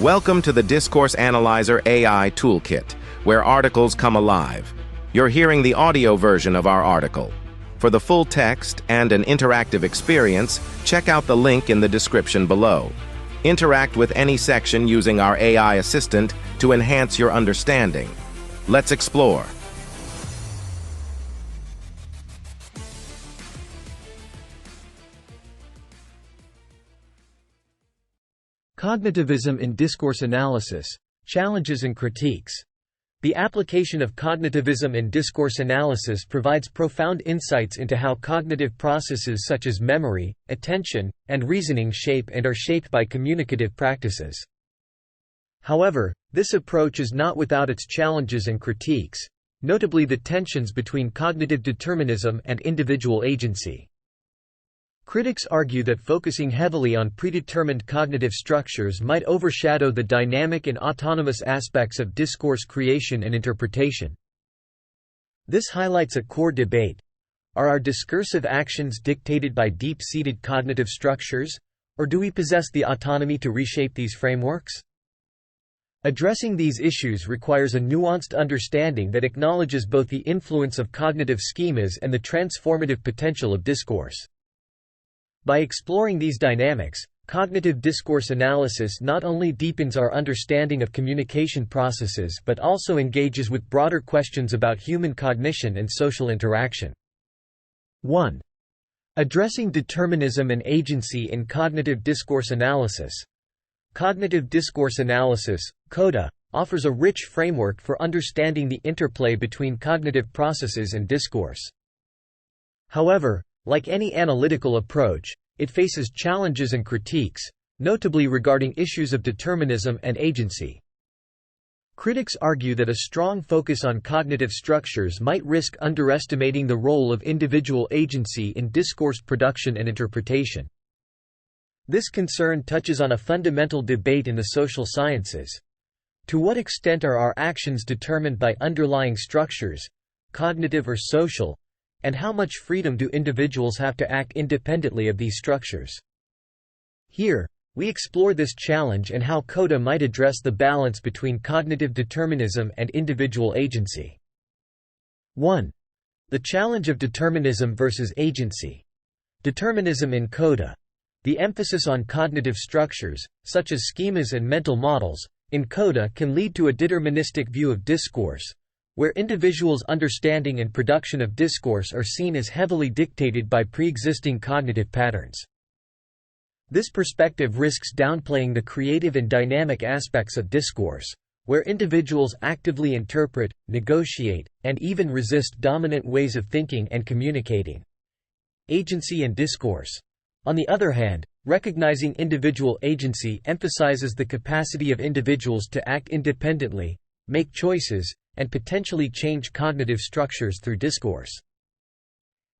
Welcome to the Discourse Analyzer AI Toolkit, where articles come alive. You're hearing the audio version of our article. For the full text and an interactive experience, check out the link in the description below. Interact with any section using our AI assistant to enhance your understanding. Let's explore. Cognitivism in Discourse Analysis: Challenges and Critiques. The application of cognitivism in discourse analysis provides profound insights into how cognitive processes such as memory, attention, and reasoning shape and are shaped by communicative practices. However, this approach is not without its challenges and critiques, notably the tensions between cognitive determinism and individual agency. Critics argue that focusing heavily on predetermined cognitive structures might overshadow the dynamic and autonomous aspects of discourse creation and interpretation. This highlights a core debate: are our discursive actions dictated by deep-seated cognitive structures, or do we possess the autonomy to reshape these frameworks? Addressing these issues requires a nuanced understanding that acknowledges both the influence of cognitive schemas and the transformative potential of discourse. By exploring these dynamics, cognitive discourse analysis not only deepens our understanding of communication processes but also engages with broader questions about human cognition and social interaction. 1. Addressing determinism and agency in cognitive discourse analysis. Cognitive discourse analysis, CODA, offers a rich framework for understanding the interplay between cognitive processes and discourse. However, like any analytical approach, it faces challenges and critiques, notably regarding issues of determinism and agency. Critics argue that a strong focus on cognitive structures might risk underestimating the role of individual agency in discourse production and interpretation. This concern touches on a fundamental debate in the social sciences. To what extent are our actions determined by underlying structures, cognitive or social, and how much freedom do individuals have to act independently of these structures? Here, we explore this challenge and how CODA might address the balance between cognitive determinism and individual agency. 1. The challenge of determinism versus agency. Determinism in CODA. The emphasis on cognitive structures, such as schemas and mental models, in CODA can lead to a deterministic view of discourse, where individuals' understanding and production of discourse are seen as heavily dictated by pre-existing cognitive patterns. This perspective risks downplaying the creative and dynamic aspects of discourse, where individuals actively interpret, negotiate, and even resist dominant ways of thinking and communicating. Agency and discourse. On the other hand, recognizing individual agency emphasizes the capacity of individuals to act independently, make choices, and potentially change cognitive structures through discourse.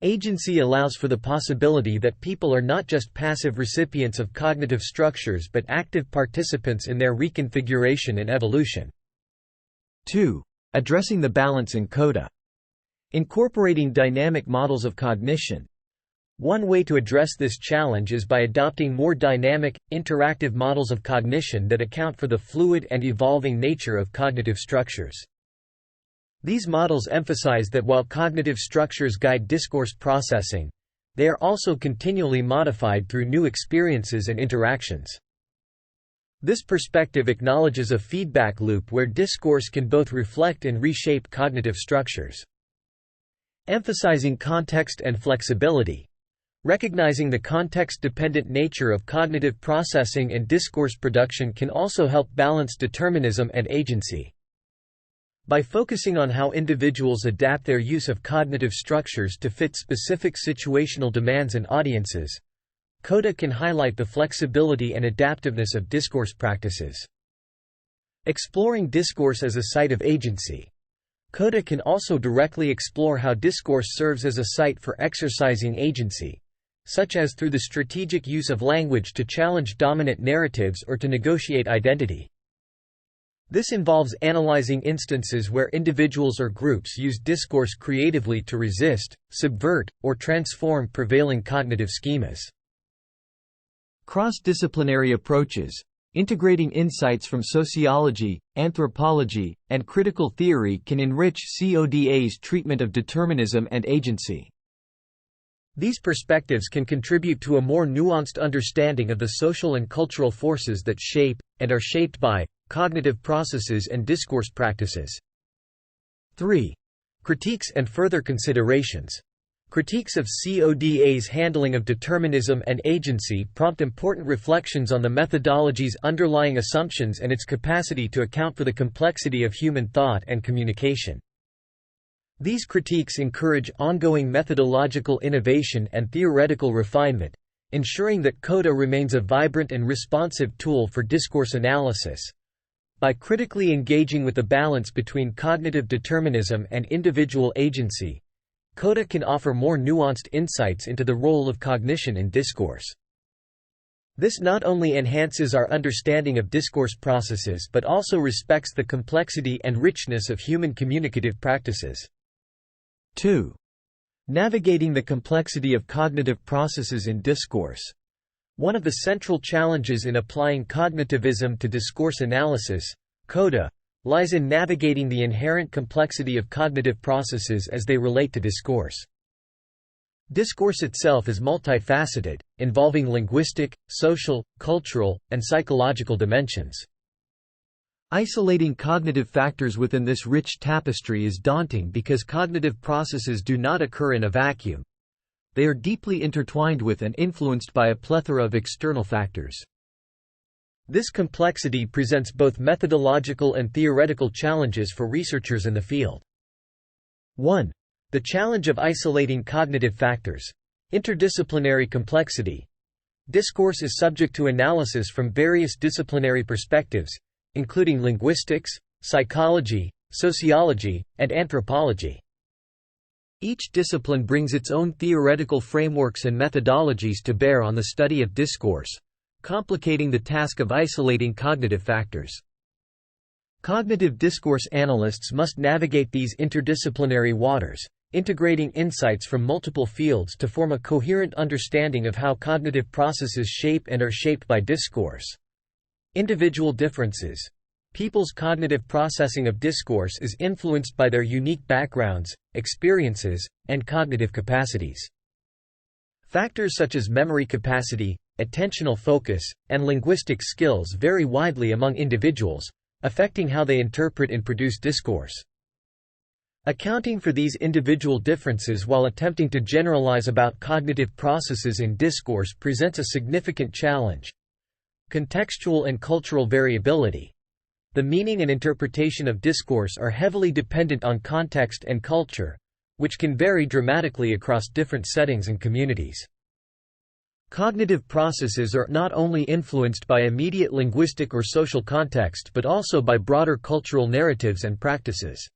Agency allows for the possibility that people are not just passive recipients of cognitive structures but active participants in their reconfiguration and evolution. 2. Addressing the balance in CODA. Incorporating dynamic models of cognition. One way to address this challenge is by adopting more dynamic, interactive models of cognition that account for the fluid and evolving nature of cognitive structures. These models emphasize that while cognitive structures guide discourse processing, they are also continually modified through new experiences and interactions. This perspective acknowledges a feedback loop where discourse can both reflect and reshape cognitive structures. Emphasizing context and flexibility. Recognizing the context-dependent nature of cognitive processing and discourse production can also help balance determinism and agency. By focusing on how individuals adapt their use of cognitive structures to fit specific situational demands and audiences, CODA can highlight the flexibility and adaptiveness of discourse practices. Exploring discourse as a site of agency. CODA can also directly explore how discourse serves as a site for exercising agency, such as through the strategic use of language to challenge dominant narratives or to negotiate identity. This involves analyzing instances where individuals or groups use discourse creatively to resist, subvert, or transform prevailing cognitive schemas. Cross-disciplinary approaches. Integrating insights from sociology, anthropology, and critical theory can enrich CODA's treatment of determinism and agency. These perspectives can contribute to a more nuanced understanding of the social and cultural forces that shape, and are shaped by, cognitive processes and discourse practices. 3. Critiques and further considerations. Critiques of CODA's handling of determinism and agency prompt important reflections on the methodology's underlying assumptions and its capacity to account for the complexity of human thought and communication. These critiques encourage ongoing methodological innovation and theoretical refinement, ensuring that CODA remains a vibrant and responsive tool for discourse analysis. By critically engaging with the balance between cognitive determinism and individual agency, CODA can offer more nuanced insights into the role of cognition in discourse. This not only enhances our understanding of discourse processes but also respects the complexity and richness of human communicative practices. 2. Navigating the complexity of cognitive processes in discourse. One of the central challenges in applying cognitivism to discourse analysis, CODA, lies in navigating the inherent complexity of cognitive processes as they relate to discourse. Discourse itself is multifaceted, involving linguistic, social, cultural, and psychological dimensions. Isolating cognitive factors within this rich tapestry is daunting because cognitive processes do not occur in a vacuum. They are deeply intertwined with and influenced by a plethora of external factors. This complexity presents both methodological and theoretical challenges for researchers in the field. 1. The challenge of isolating cognitive factors. Interdisciplinary complexity. Discourse is subject to analysis from various disciplinary perspectives, including linguistics, psychology, sociology, and anthropology. Each discipline brings its own theoretical frameworks and methodologies to bear on the study of discourse, complicating the task of isolating cognitive factors. Cognitive discourse analysts must navigate these interdisciplinary waters, integrating insights from multiple fields to form a coherent understanding of how cognitive processes shape and are shaped by discourse. Individual differences. People's cognitive processing of discourse is influenced by their unique backgrounds, experiences, and cognitive capacities. Factors such as memory capacity, attentional focus, and linguistic skills vary widely among individuals, affecting how they interpret and produce discourse. Accounting for these individual differences while attempting to generalize about cognitive processes in discourse presents a significant challenge. Contextual and cultural variability. The meaning and interpretation of discourse are heavily dependent on context and culture, which can vary dramatically across different settings and communities. Cognitive processes are not only influenced by immediate linguistic or social context but also by broader cultural narratives and practices.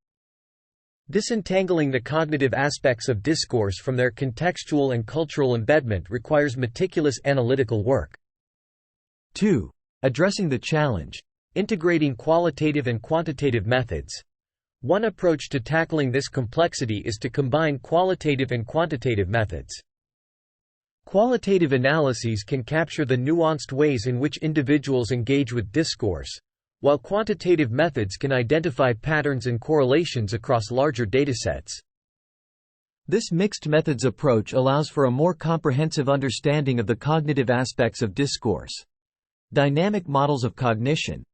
Disentangling the cognitive aspects of discourse from their contextual and cultural embedment requires meticulous analytical work. 2. Addressing the challenge. Integrating qualitative and quantitative methods. One approach to tackling this complexity is to combine qualitative and quantitative methods. Qualitative analyses can capture the nuanced ways in which individuals engage with discourse, while quantitative methods can identify patterns and correlations across larger datasets. This mixed methods approach allows for a more comprehensive understanding of the cognitive aspects of discourse. Dynamic models of cognition.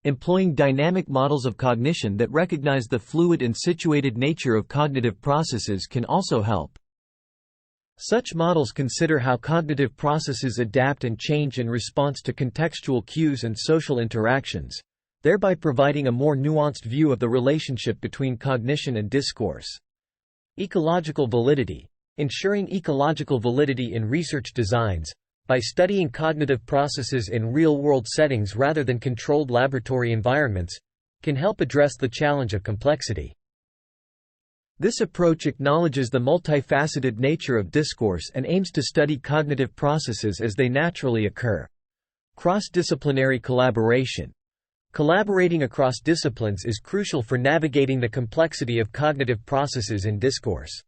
Employing dynamic models of cognition that recognize the fluid and situated nature of cognitive processes can also help. Such models consider how cognitive processes adapt and change in response to contextual cues and social interactions, thereby providing a more nuanced view of the relationship between cognition and discourse. Ecological validity. Ensuring ecological validity in research designs, by studying cognitive processes in real-world settings rather than controlled laboratory environments, can help address the challenge of complexity. This approach acknowledges the multifaceted nature of discourse and aims to study cognitive processes as they naturally occur. Cross-disciplinary collaboration. Collaborating across disciplines is crucial for navigating the complexity of cognitive processes in discourse.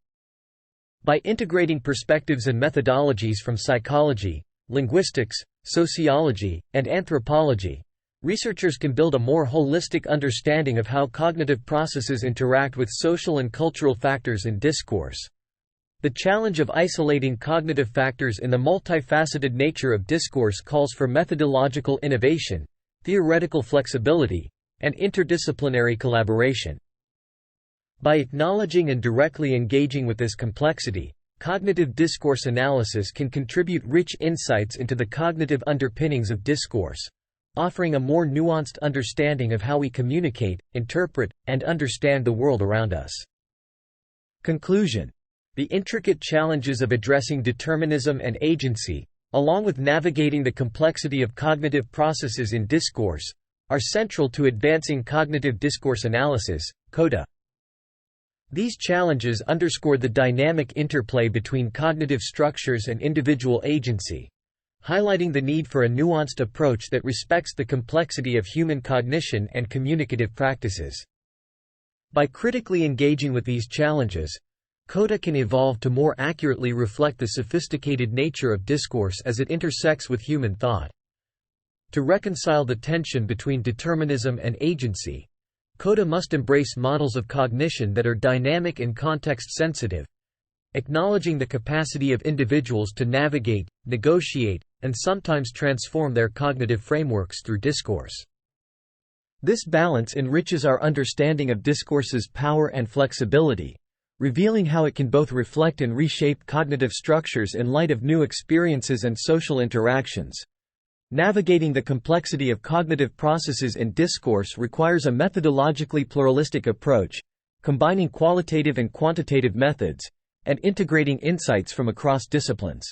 By integrating perspectives and methodologies from psychology, linguistics, sociology, and anthropology, researchers can build a more holistic understanding of how cognitive processes interact with social and cultural factors in discourse. The challenge of isolating cognitive factors in the multifaceted nature of discourse calls for methodological innovation, theoretical flexibility, and interdisciplinary collaboration. By acknowledging and directly engaging with this complexity, cognitive discourse analysis can contribute rich insights into the cognitive underpinnings of discourse, offering a more nuanced understanding of how we communicate, interpret, and understand the world around us. Conclusion: the intricate challenges of addressing determinism and agency, along with navigating the complexity of cognitive processes in discourse, are central to advancing cognitive discourse analysis, (CODA). These challenges underscore the dynamic interplay between cognitive structures and individual agency, highlighting the need for a nuanced approach that respects the complexity of human cognition and communicative practices. By critically engaging with these challenges, CODA can evolve to more accurately reflect the sophisticated nature of discourse as it intersects with human thought. To reconcile the tension between determinism and agency, CODA must embrace models of cognition that are dynamic and context-sensitive, acknowledging the capacity of individuals to navigate, negotiate, and sometimes transform their cognitive frameworks through discourse. This balance enriches our understanding of discourse's power and flexibility, revealing how it can both reflect and reshape cognitive structures in light of new experiences and social interactions. Navigating the complexity of cognitive processes in discourse requires a methodologically pluralistic approach, combining qualitative and quantitative methods, and integrating insights from across disciplines.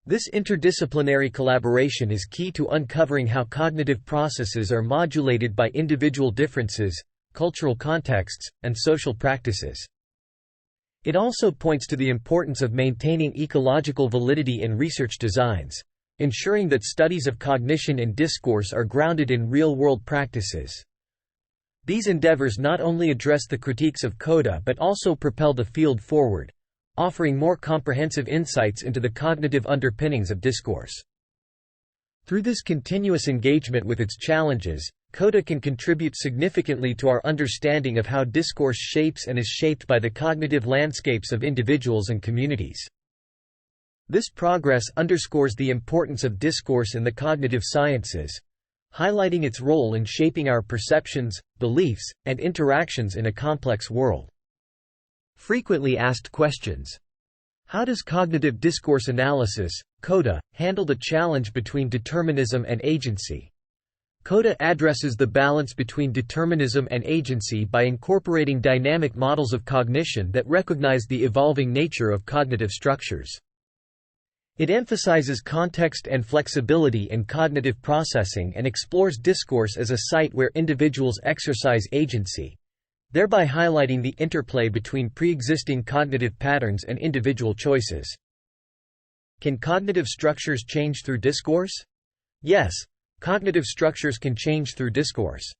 This interdisciplinary collaboration is key to uncovering how cognitive processes are modulated by individual differences, cultural contexts, and social practices. It also points to the importance of maintaining ecological validity in research designs, ensuring that studies of cognition and discourse are grounded in real-world practices. These endeavors not only address the critiques of CODA but also propel the field forward, offering more comprehensive insights into the cognitive underpinnings of discourse. Through this continuous engagement with its challenges, CODA can contribute significantly to our understanding of how discourse shapes and is shaped by the cognitive landscapes of individuals and communities. This progress underscores the importance of discourse in the cognitive sciences, highlighting its role in shaping our perceptions, beliefs, and interactions in a complex world. Frequently asked questions. How does cognitive discourse analysis, CODA, handle the challenge between determinism and agency? CODA addresses the balance between determinism and agency by incorporating dynamic models of cognition that recognize the evolving nature of cognitive structures. It emphasizes context and flexibility in cognitive processing and explores discourse as a site where individuals exercise agency, thereby highlighting the interplay between pre-existing cognitive patterns and individual choices. Can cognitive structures change through discourse? Yes, cognitive structures can change through discourse.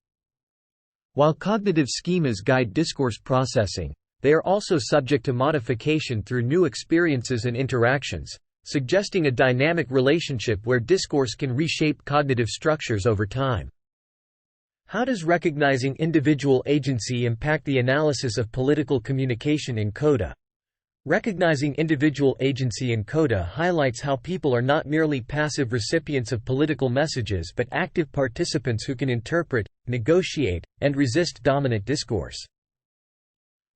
While cognitive schemas guide discourse processing, they are also subject to modification through new experiences and interactions, suggesting a dynamic relationship where discourse can reshape cognitive structures over time. How does recognizing individual agency impact the analysis of political communication in CODA? Recognizing individual agency in CODA highlights how people are not merely passive recipients of political messages but active participants who can interpret, negotiate, and resist dominant discourse.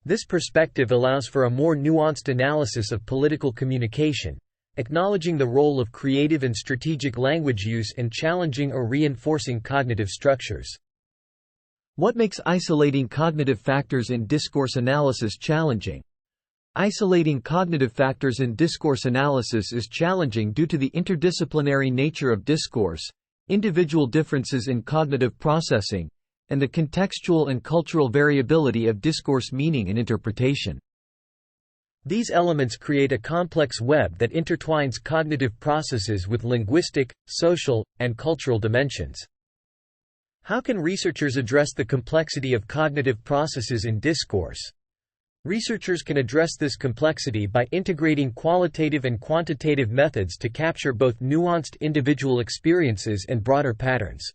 This perspective allows for a more nuanced analysis of political communication, acknowledging the role of creative and strategic language use in challenging or reinforcing cognitive structures. What makes isolating cognitive factors in discourse analysis challenging? Isolating cognitive factors in discourse analysis is challenging due to the interdisciplinary nature of discourse, individual differences in cognitive processing, and the contextual and cultural variability of discourse meaning and interpretation. These elements create a complex web that intertwines cognitive processes with linguistic, social, and cultural dimensions. How can researchers address the complexity of cognitive processes in discourse? Researchers can address this complexity by integrating qualitative and quantitative methods to capture both nuanced individual experiences and broader patterns.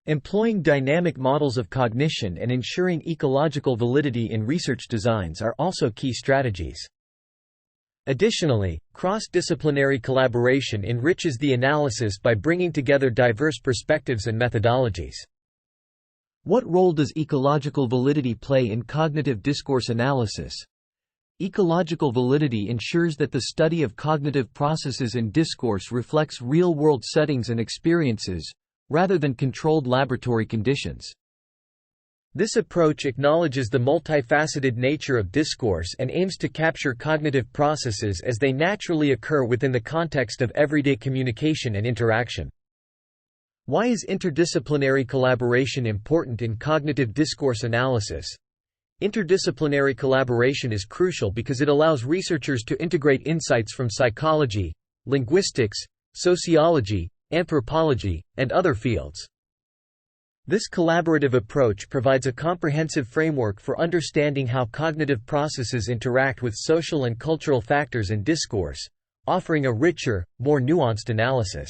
Employing dynamic models of cognition and ensuring ecological validity in research designs are also key strategies. Additionally, cross-disciplinary collaboration enriches the analysis by bringing together diverse perspectives and methodologies. What role does ecological validity play in cognitive discourse analysis? Ecological validity ensures that the study of cognitive processes in discourse reflects real-world settings and experiences, rather than controlled laboratory conditions. This approach acknowledges the multifaceted nature of discourse and aims to capture cognitive processes as they naturally occur within the context of everyday communication and interaction. Why is interdisciplinary collaboration important in cognitive discourse analysis? Interdisciplinary collaboration is crucial because it allows researchers to integrate insights from psychology, linguistics, sociology, anthropology, and other fields. This collaborative approach provides a comprehensive framework for understanding how cognitive processes interact with social and cultural factors in discourse, offering a richer, more nuanced analysis.